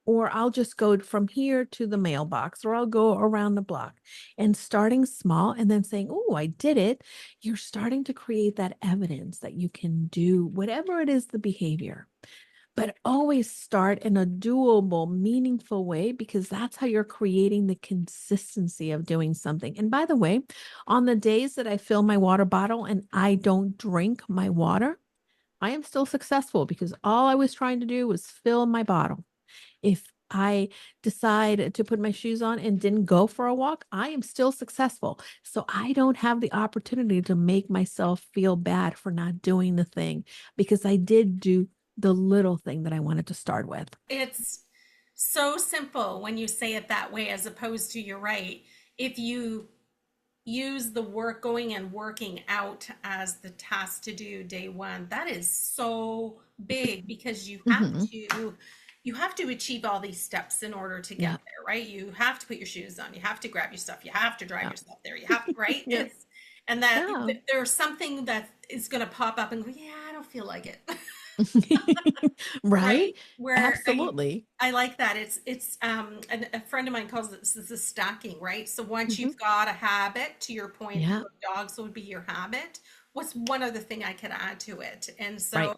[SPEAKER 3] Or I'll just go from here to the mailbox, or I'll go around the block. And starting small and then saying, oh, I did it. You're starting to create that evidence that you can do whatever it is, the behavior. But always start in a doable, meaningful way, because that's how you're creating the consistency of doing something. And by the way, on the days that I fill my water bottle and I don't drink my water, I am still successful because all I was trying to do was fill my bottle. If I decide to put my shoes on and didn't go for a walk, I am still successful. So I don't have the opportunity to make myself feel bad for not doing the thing, because I did do the little thing that I wanted to start with.
[SPEAKER 2] It's so simple when you say it that way, as opposed to, you're right. If you use the work going and working out as the task to do day one, that is so big, because
[SPEAKER 3] Hmm.
[SPEAKER 2] you have to achieve all these steps in order to get
[SPEAKER 3] Yeah.
[SPEAKER 2] there, right? You have to put your shoes on, you have to grab your stuff, you have to drive
[SPEAKER 3] Yeah.
[SPEAKER 2] yourself there, you have to, right?
[SPEAKER 3] Yeah.
[SPEAKER 2] It's, and that
[SPEAKER 3] Yeah.
[SPEAKER 2] there's something that is going to pop up and go, yeah, I don't feel like it.
[SPEAKER 3] Right?
[SPEAKER 2] Right? Where
[SPEAKER 3] Absolutely.
[SPEAKER 2] I like that. A friend of mine calls it, this is the stacking, right? So once
[SPEAKER 3] Hmm.
[SPEAKER 2] you've got a habit, to your point,
[SPEAKER 3] Yeah.
[SPEAKER 2] dogs would be your habit. What's one other thing I could add to it? And so
[SPEAKER 3] Right.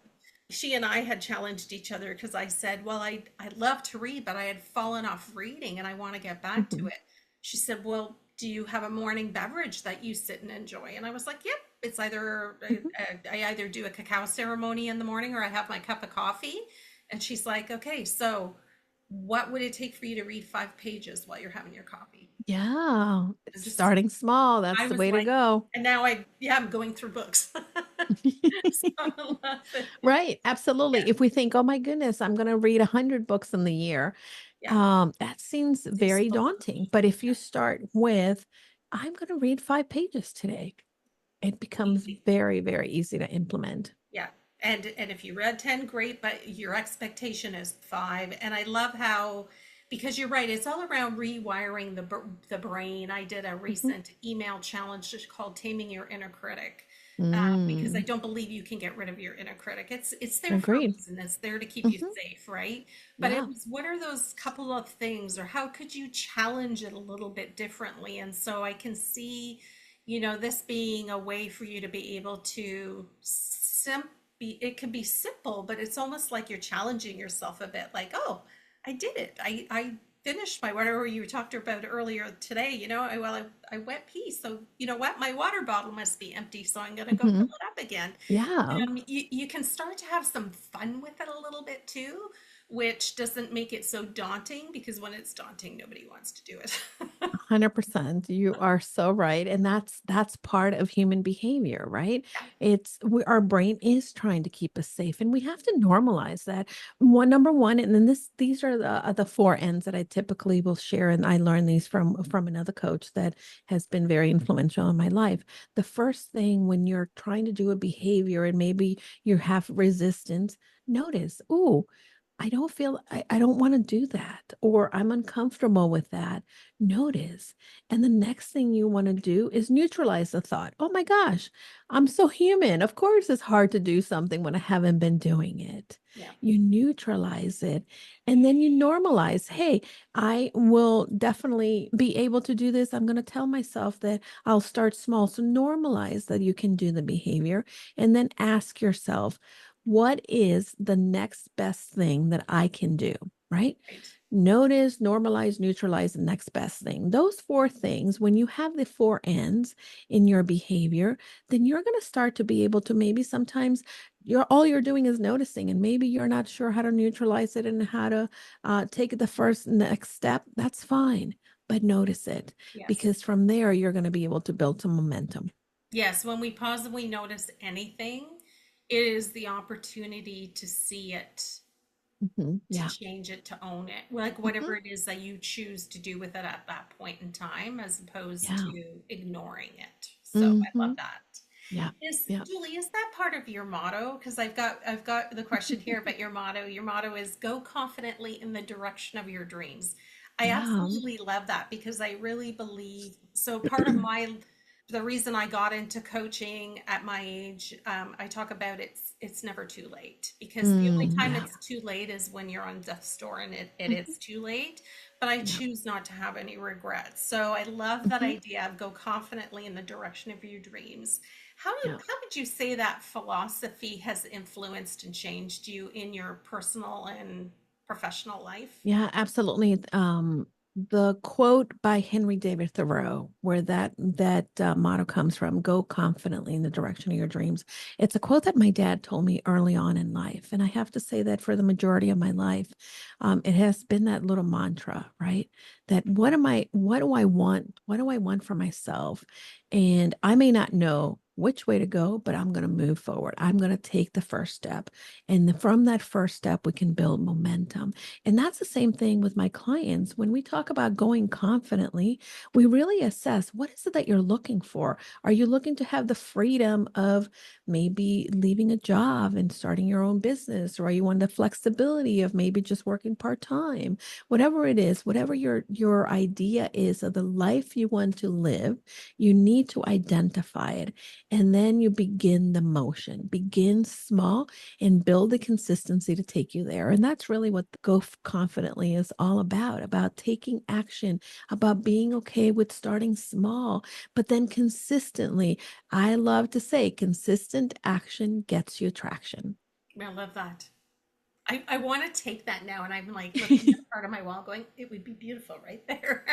[SPEAKER 2] she and I had challenged each other, because I said, well, I love to read, but I had fallen off reading and I want to get back to
[SPEAKER 3] Hmm.
[SPEAKER 2] it. She said, well, do you have a morning beverage that you sit and enjoy? And I was like, yep, it's either
[SPEAKER 3] Hmm.
[SPEAKER 2] I either do a cacao ceremony in the morning, or I have my cup of coffee. And she's like, okay, so what would it take for you to read 5 pages while you're having your coffee?
[SPEAKER 3] Yeah.
[SPEAKER 2] And just,
[SPEAKER 3] Starting small. That's
[SPEAKER 2] I
[SPEAKER 3] the
[SPEAKER 2] was
[SPEAKER 3] way to
[SPEAKER 2] like,
[SPEAKER 3] go.
[SPEAKER 2] and now yeah, I'm going through books. So I love it.
[SPEAKER 3] Right.
[SPEAKER 2] Yeah,
[SPEAKER 3] Absolutely. If we think, oh my goodness, I'm going to read 100 books in the year,
[SPEAKER 2] yeah,
[SPEAKER 3] that seems
[SPEAKER 2] seems
[SPEAKER 3] very
[SPEAKER 2] so
[SPEAKER 3] daunting.
[SPEAKER 2] much.
[SPEAKER 3] But if you start with, I'm going to read 5 pages today, it becomes
[SPEAKER 2] Easy.
[SPEAKER 3] very, very easy to implement.
[SPEAKER 2] Yeah. And if you read 10, great, but your expectation is 5. And I love how, because you're right, it's all around rewiring the brain. I did a
[SPEAKER 3] Mhm.
[SPEAKER 2] recent email challenge just called Taming Your Inner Critic. Because I
[SPEAKER 3] Mm,
[SPEAKER 2] don't believe you can get rid of your inner critic. It's there for a
[SPEAKER 3] agreed.
[SPEAKER 2] reason. It's there to keep you
[SPEAKER 3] Hmm.
[SPEAKER 2] safe, right? But it
[SPEAKER 3] Yeah.
[SPEAKER 2] was, what are those couple of things, or how could you challenge it a little bit differently? And so I can see, this being a way for you to be able to it can be simple, but it's almost like you're challenging yourself a bit, like, oh, I did it. I finished my, whatever you talked about earlier today, I wet pee. So you know what? My water bottle must be empty. So I'm going to go
[SPEAKER 3] Hmm.
[SPEAKER 2] fill it up again.
[SPEAKER 3] Yeah.
[SPEAKER 2] You can start to have some fun with it a little bit too, which doesn't make it so daunting, because when it's daunting, nobody wants to do it.
[SPEAKER 3] 100%. You are so right. And that's part of human behavior, right? Our brain is trying to keep us safe, and we have to normalize that. Number one, and then these are the four ends that I typically will share. And I learned these from another coach that has been very influential in my life. The first thing, when you're trying to do a behavior and maybe you have resistance, notice, ooh, I don't want to do that, or I'm uncomfortable with that. Notice. And the next thing you want to do is neutralize the thought. Oh my gosh, I'm so human. Of course, it's hard to do something when I haven't been doing it.
[SPEAKER 2] Yeah.
[SPEAKER 3] You neutralize it, and then you normalize. Hey, I will definitely be able to do this. I'm going to tell myself that I'll start small. So normalize that you can do the behavior, and then ask yourself, what is the next best thing that I can do? Right?
[SPEAKER 2] Right.
[SPEAKER 3] Notice, normalize, neutralize, the next best thing. Those four things, when you have the four ends in your behavior, then you're going to start to be able to, maybe sometimes all you're doing is noticing, and maybe you're not sure how to neutralize it and how to take the first next step. That's fine, but notice it,
[SPEAKER 2] Yes.
[SPEAKER 3] because from there, you're going to be able to build some momentum.
[SPEAKER 2] Yes, when we positively notice anything, it is the opportunity to see it,
[SPEAKER 3] Mhm.
[SPEAKER 2] to
[SPEAKER 3] Yeah.
[SPEAKER 2] change it, to own it, like
[SPEAKER 3] Mhm.
[SPEAKER 2] whatever it is that you choose to do with it at that point in time, as opposed
[SPEAKER 3] Yeah.
[SPEAKER 2] to ignoring it. So I love
[SPEAKER 3] Hmm.
[SPEAKER 2] that.
[SPEAKER 3] Yeah.
[SPEAKER 2] Is
[SPEAKER 3] Yeah.
[SPEAKER 2] Julie, is that part of your motto? Because I've got the question here, but your motto. Your motto is go confidently in the direction of your dreams. I
[SPEAKER 3] Yeah.
[SPEAKER 2] absolutely love that, because I really believe, so part of the reason I got into coaching at my age, I talk about, it's never too late, because the only time
[SPEAKER 3] Yeah.
[SPEAKER 2] it's too late is when you're on death's door, and it is too late. But I
[SPEAKER 3] Yeah.
[SPEAKER 2] choose not to have any regrets. So I love that
[SPEAKER 3] Mhm.
[SPEAKER 2] idea of go confidently in the direction of your dreams.
[SPEAKER 3] Yeah.
[SPEAKER 2] How would you say that philosophy has influenced and changed you in your personal and professional life?
[SPEAKER 3] Yeah, absolutely. The quote by Henry David Thoreau, where that motto comes from, "Go confidently in the direction of your dreams." It's a quote that my dad told me early on in life, and I have to say that for the majority of my life, it has been that little mantra, right? That what do I want? What do I want for myself? And I may not know which way to go, but I'm going to move forward. I'm going to take the first step. And from that first step, we can build momentum. And that's the same thing with my clients. When we talk about going confidently, we really assess what is it that you're looking for? Are you looking to have the freedom of maybe leaving a job and starting your own business? Or are you want the flexibility of maybe just working part-time? Whatever it is, whatever your idea is of the life you want to live, you need to identify it. And then you begin the motion. Begin small and build the consistency to take you there. And that's really what the Go Confidently is all about taking action, about being okay with starting small, but then consistently. I love to say consistent action gets you traction.
[SPEAKER 2] I love that. I want to take that now, and I'm like looking at part of my wall going, it would be beautiful right there.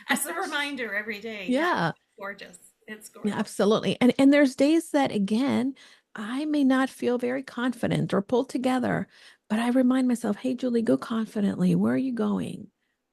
[SPEAKER 2] As a reminder every day. Yeah,
[SPEAKER 3] Yeah.
[SPEAKER 2] it's gorgeous. It's
[SPEAKER 3] Yeah,
[SPEAKER 2] gorgeous.
[SPEAKER 3] absolutely. And there's days that again, I may not feel very confident or pulled together, but I remind myself, hey, Julie, go confidently. Where are you going?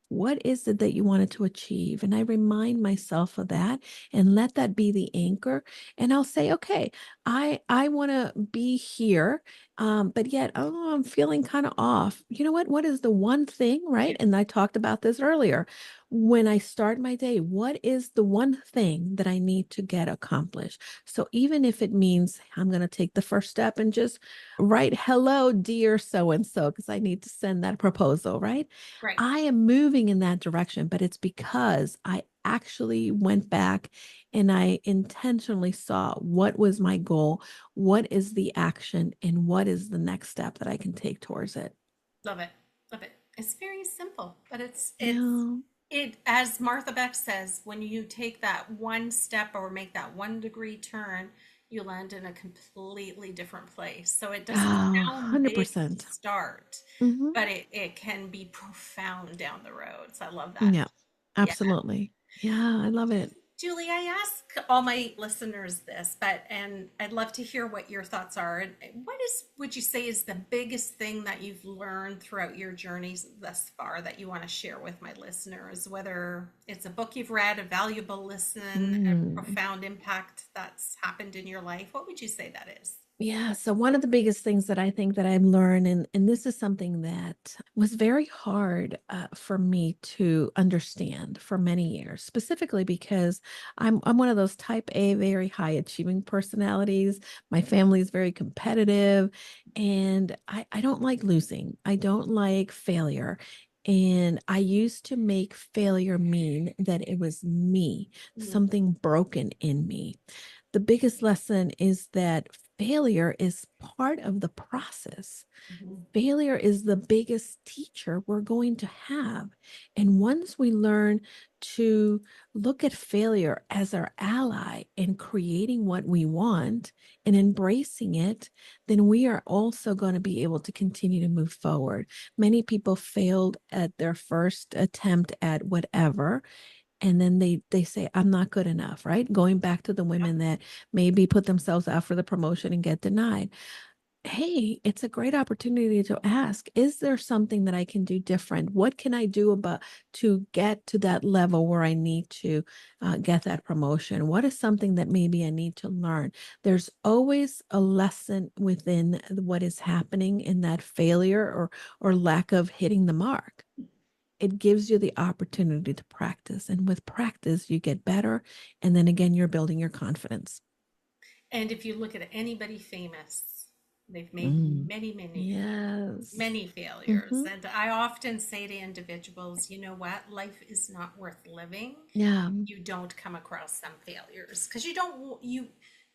[SPEAKER 3] What is it that you wanted to achieve? And I remind myself of that and let that be the anchor. And I'll say, okay, I want to be here, but yet, oh, I'm feeling kind of off. You know what? What is the one thing,
[SPEAKER 2] Yeah,
[SPEAKER 3] right? And I talked about this earlier. When I start my day, what is the one thing that I need to get accomplished? So even if it means I'm going to take the first step and just write, hello, dear so and so, because I need to send that proposal, right?
[SPEAKER 2] right.
[SPEAKER 3] I am moving in that direction, but it's because I actually went back and I intentionally saw what was my goal, what is the action, and what is the next step that I can take towards it.
[SPEAKER 2] Love it. Love it. It's very simple, but
[SPEAKER 3] Yeah.
[SPEAKER 2] it as Martha Beck says, when you take that one step or make that 1 degree turn, you land in a completely different place. So it doesn't
[SPEAKER 3] Ah,
[SPEAKER 2] sound big to
[SPEAKER 3] 100%.
[SPEAKER 2] start,
[SPEAKER 3] Hmm.
[SPEAKER 2] but it can be profound down the road. So I love that.
[SPEAKER 3] Yeah,
[SPEAKER 2] Yeah.
[SPEAKER 3] absolutely. Yeah, I love it.
[SPEAKER 2] Julie, I ask all my listeners this, and I'd love to hear what your thoughts are. And would you say is the biggest thing that you've learned throughout your journeys thus far that you want to share with my listeners? Whether it's a book you've read, a valuable listen, a
[SPEAKER 3] Mm.
[SPEAKER 2] profound impact that's happened in your life, what would you say that is?
[SPEAKER 3] Yeah, so one of the biggest things that I think that I've learned, and this is something that was very hard for me to understand for many years, specifically because I'm one of those type A, very high achieving personalities. My family is very competitive, and I don't like losing. I don't like failure. And I used to make failure mean that it was me,
[SPEAKER 2] Mm,
[SPEAKER 3] something broken in me. The biggest lesson is that failure is part of the process.
[SPEAKER 2] mhm,
[SPEAKER 3] Failure is the biggest teacher we're going to have. And once we learn to look at failure as our ally in creating what we want and embracing it, then we are also going to be able to continue to move forward. Many people failed at their first attempt at whatever, and then they say I'm not good enough, right? Going back to the
[SPEAKER 2] yep.
[SPEAKER 3] women that maybe put themselves out for the promotion and get denied. Hey, it's a great opportunity to ask, is there something that I can do different? What can I do about to get to that level where I need to get that promotion? What is something that maybe I need to learn? There's always a lesson within what is happening in that failure or lack of hitting the mark. It gives you the opportunity to practice. And with practice, you get better. And then again, you're building your confidence.
[SPEAKER 2] And if you look at anybody famous, they've made
[SPEAKER 3] Mm. Yes.
[SPEAKER 2] many failures.
[SPEAKER 3] Hmm.
[SPEAKER 2] And I often say to individuals, you know what? Life is not worth living.
[SPEAKER 3] Yeah.
[SPEAKER 2] You don't come across some failures because you don't,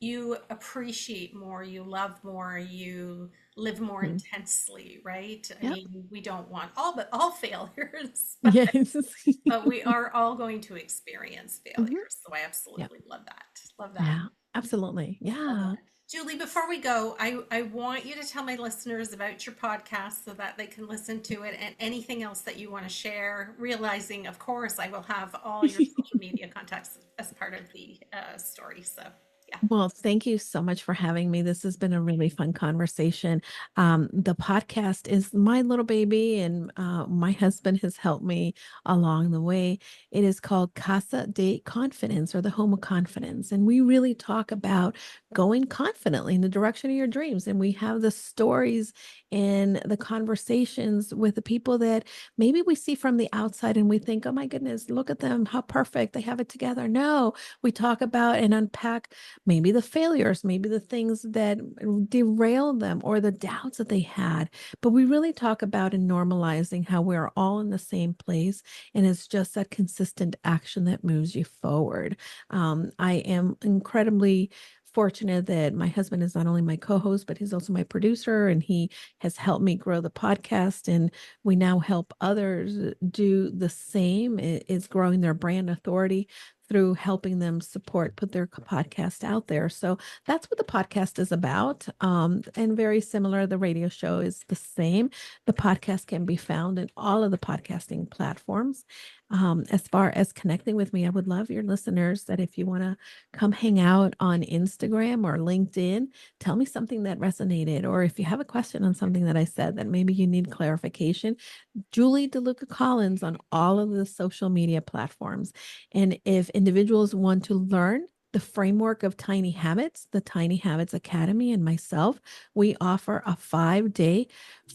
[SPEAKER 2] you appreciate more, you love more, you live more
[SPEAKER 3] Mhm.
[SPEAKER 2] intensely, right? I
[SPEAKER 3] Yep.
[SPEAKER 2] mean, we don't want all failures,
[SPEAKER 3] Yes.
[SPEAKER 2] but we are all going to experience
[SPEAKER 3] Hmm.
[SPEAKER 2] failures. So I
[SPEAKER 3] Yeah.
[SPEAKER 2] absolutely love that. Love that.
[SPEAKER 3] Yeah. Absolutely.
[SPEAKER 2] Love
[SPEAKER 3] Yeah.
[SPEAKER 2] that. Julie, before we go, I want you to tell my listeners about your podcast so that they can listen to it and anything else that you want to share. Realizing, of course, I will have all your social media contacts as part of the story. So, Yeah.
[SPEAKER 3] Well, thank you so much for having me. This has been a really fun conversation. The podcast is my little baby, and my husband has helped me along the way. It is called Casa de Confidence, or the Home of Confidence. And we really talk about going confidently in the direction of your dreams. And we have the stories and the conversations with the people that maybe we see from the outside and we think, oh my goodness, look at them, how perfect, they have it together. No, we talk about and unpack maybe the failures, maybe the things that derailed them or the doubts that they had. But we really talk about and normalizing how we're all in the same place. And it's just that consistent action that moves you forward. I am incredibly fortunate that my husband is not only my co-host, but he's also my producer, and he has helped me grow the podcast. And we now help others do the same, is growing their brand authority through helping them put their podcast out there. So that's what the podcast is about. And very similar, the radio show is the same. The podcast can be found in all of the podcasting platforms. As far as connecting with me, I would love your listeners that if you want to come hang out on Instagram or LinkedIn, tell me something that resonated, or if you have a question on something that I said that maybe you need clarification, Julie DeLuca Collins on all of the social media platforms. And if individuals want to learn the framework of tiny habits, the Tiny Habits Academy and myself, we offer a 5-day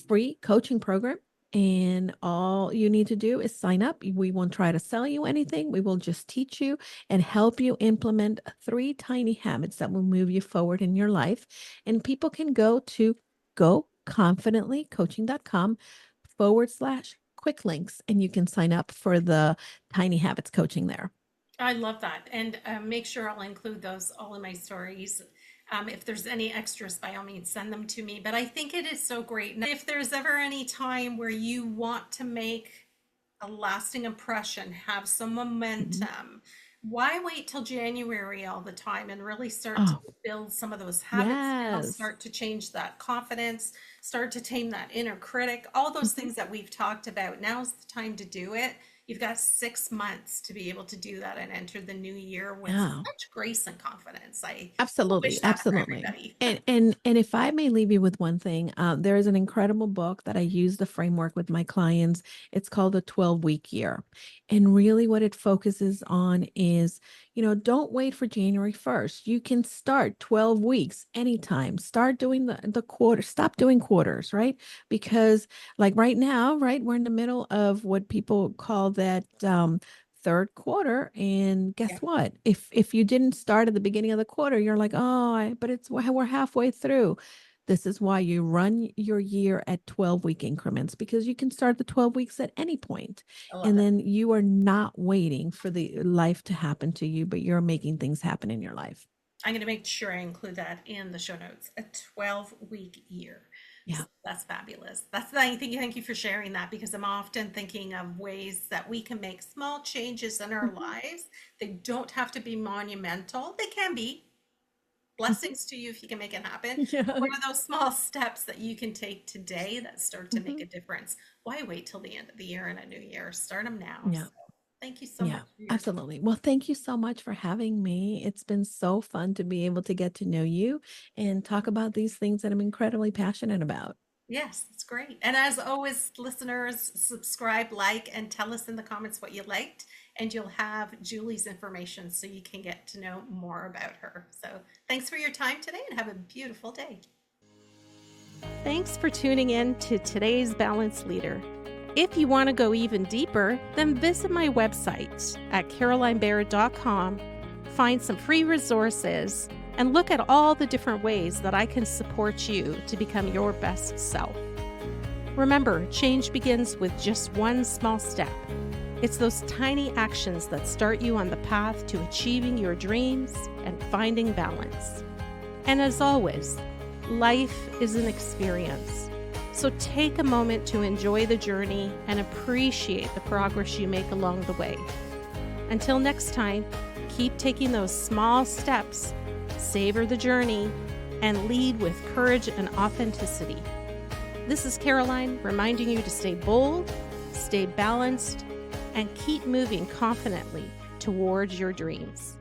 [SPEAKER 3] free coaching program. And all you need to do is sign up. We won't try to sell you anything. We will just teach you and help you implement 3 tiny habits that will move you forward in your life. And people can go to goconfidentlycoaching.com/quick links, and you can sign up for the Tiny Habits coaching there.
[SPEAKER 2] I love that. And make sure I'll include those all in my stories. If there's any extras, by all means, send them to me. But I think it is so great. And if there's ever any time where you want to make a lasting impression, have some momentum, why wait till January all the time and really start to
[SPEAKER 3] Oh,
[SPEAKER 2] build some of those habits now,
[SPEAKER 3] yes.
[SPEAKER 2] start to change that confidence, start to tame that inner critic, all those
[SPEAKER 3] Mhm.
[SPEAKER 2] things that we've talked about. Now's the time to do it. You've got 6 months to be able to do that and enter the new year with
[SPEAKER 3] Yeah.
[SPEAKER 2] such grace and confidence. I wish
[SPEAKER 3] Absolutely,
[SPEAKER 2] that for
[SPEAKER 3] absolutely.
[SPEAKER 2] everybody.
[SPEAKER 3] And if I may leave you with one thing, there is an incredible book that I use the framework with my clients. It's called the 12-week year. And really what it focuses on is, don't wait for January 1st. You can start 12 weeks anytime. Start doing the quarter, stop doing quarters, right? Because like right now, right, we're in the middle of what people call that third quarter, and guess
[SPEAKER 2] Yeah,
[SPEAKER 3] what, if you didn't start at the beginning of the quarter, you're like, oh, but we're halfway through. This is why you run your year at 12-week increments, because you can start the 12 weeks at any point,
[SPEAKER 2] I love
[SPEAKER 3] and
[SPEAKER 2] it.
[SPEAKER 3] then you are not waiting for the life to happen to you, but you're making things happen in your life.
[SPEAKER 2] I'm going to make sure I include that in the show notes. A 12-week year.
[SPEAKER 3] Yeah.
[SPEAKER 2] So that's fabulous. That's the thing. Thank you for sharing that, because I'm often thinking of ways that we can make small changes in our
[SPEAKER 3] Mhm.
[SPEAKER 2] lives. They don't have to be monumental. They can be
[SPEAKER 3] Mhm.
[SPEAKER 2] blessings to you if you can make it happen. But
[SPEAKER 3] Yeah.
[SPEAKER 2] what are those small steps that you can take today that start to make
[SPEAKER 3] Mhm.
[SPEAKER 2] a difference? Why wait till the end of the year and a new year? Start them now.
[SPEAKER 3] Yeah.
[SPEAKER 2] So thank you so
[SPEAKER 3] Yeah,
[SPEAKER 2] much for your time.
[SPEAKER 3] absolutely. Well, thank you so much for having me. It's been so fun to be able to get to know you and talk about these things that I'm incredibly passionate about.
[SPEAKER 2] Yes, it's great. And as always, listeners, subscribe, like, and tell us in the comments what you liked, and you'll have Julie's information so you can get to know more about her. So thanks for your time today and have a beautiful day.
[SPEAKER 1] Thanks for tuning in to today's Balanced Leader. If you want to go even deeper, then visit my website at carolinebaird.com, find some free resources, and look at all the different ways that I can support you to become your best self. Remember, change begins with just one small step. It's those tiny actions that start you on the path to achieving your dreams and finding balance. And as always, life is an experience. So take a moment to enjoy the journey and appreciate the progress you make along the way. Until next time, keep taking those small steps, savor the journey, and lead with courage and authenticity. This is Caroline reminding you to stay bold, stay balanced, and keep moving confidently towards your dreams.